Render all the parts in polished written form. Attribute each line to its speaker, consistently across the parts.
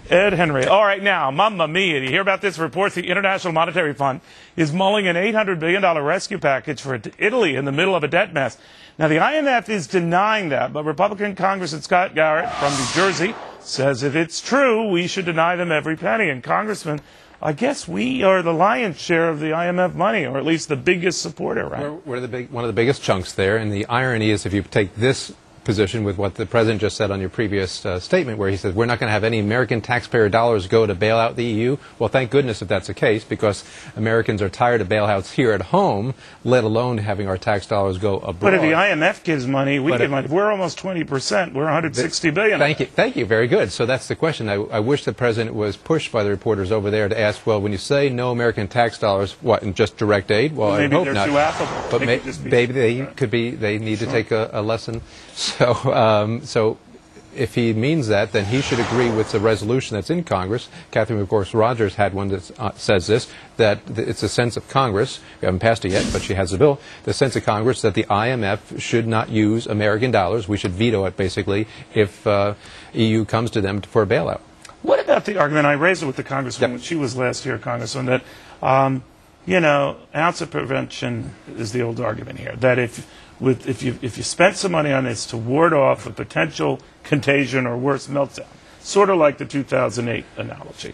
Speaker 1: Ed Henry. All right, now, mamma mia, do you hear about this? Reports the International Monetary Fund is mulling an $800 billion rescue package for Italy in the middle of a debt mess. Now, the IMF is denying that, but Republican Congressman Scott Garrett from New Jersey says if it's true, we should deny them every penny. And, Congressman, I guess we are the lion's share of the IMF money, or at least the biggest supporter, right?
Speaker 2: We're one of the biggest chunks there, and the irony is if you take this position with what the President just said on your previous statement, where he said we're not going to have any American taxpayer dollars go to bail out the EU. Well, thank goodness if that's the case, because Americans are tired of bailouts here at home, let alone having our tax dollars go abroad.
Speaker 1: But if the IMF gives money, we give money. We're almost 20%. We're $160 billion.
Speaker 2: Thank you. Very good. So that's the question. I wish the President was pushed by the reporters over there to ask, well, when you say no American tax dollars, what, in just direct aid? Well,
Speaker 1: maybe
Speaker 2: I hope
Speaker 1: they're
Speaker 2: not.
Speaker 1: too affable.
Speaker 2: But maybe they need to take a lesson. So if he means that, then he should agree with the resolution that's in Congress. Catherine, of course, Rogers had one that says this, that it's a sense of Congress, we haven't passed it yet, but she has a bill, the sense of Congress that the IMF should not use American dollars. We should veto it, basically, if EU comes to them for a bailout.
Speaker 1: What about the argument, I raised it with the Congresswoman when she was last here, Congressman, that, you know, ounce of prevention is the old argument here, that if you spent some money on this to ward off a potential contagion or worse meltdown, sort of like the 2008 analogy,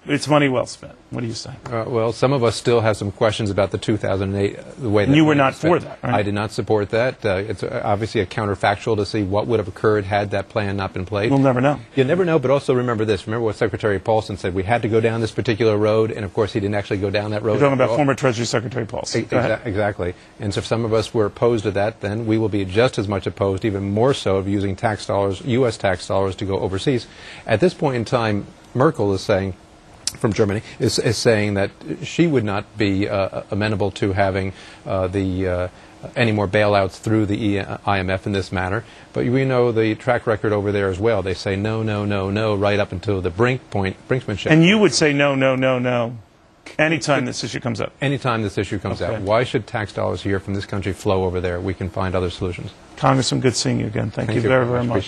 Speaker 1: it's money well spent. What do you say?
Speaker 2: Well, some of us still have some questions about the 2008, the way that
Speaker 1: you were not for that, right?
Speaker 2: I did not support that. It's obviously a counterfactual to see what would have occurred had that plan not been played.
Speaker 1: We'll never know.
Speaker 2: You never know, but also remember this. Remember what Secretary Paulson said. We had to go down this particular road, and of course he didn't actually go down that road.
Speaker 1: You're talking about former Treasury Secretary Paulson.
Speaker 2: Exactly. And so if some of us were opposed to that, then we will be just as much opposed, even more so, of using tax dollars, U.S. tax dollars, to go overseas. At this point in time, Merkel is saying, from Germany, is saying that she would not be amenable to having any more bailouts through the IMF in this manner. But we know the track record over there as well. They say no, no, no, no, right up until the brinksmanship.
Speaker 1: And you would say no, no, no, no, anytime this issue comes up?
Speaker 2: Anytime this issue comes out. Why should tax dollars here from this country flow over there? We can find other solutions.
Speaker 1: Congressman, good seeing you again. Thank you very, very much.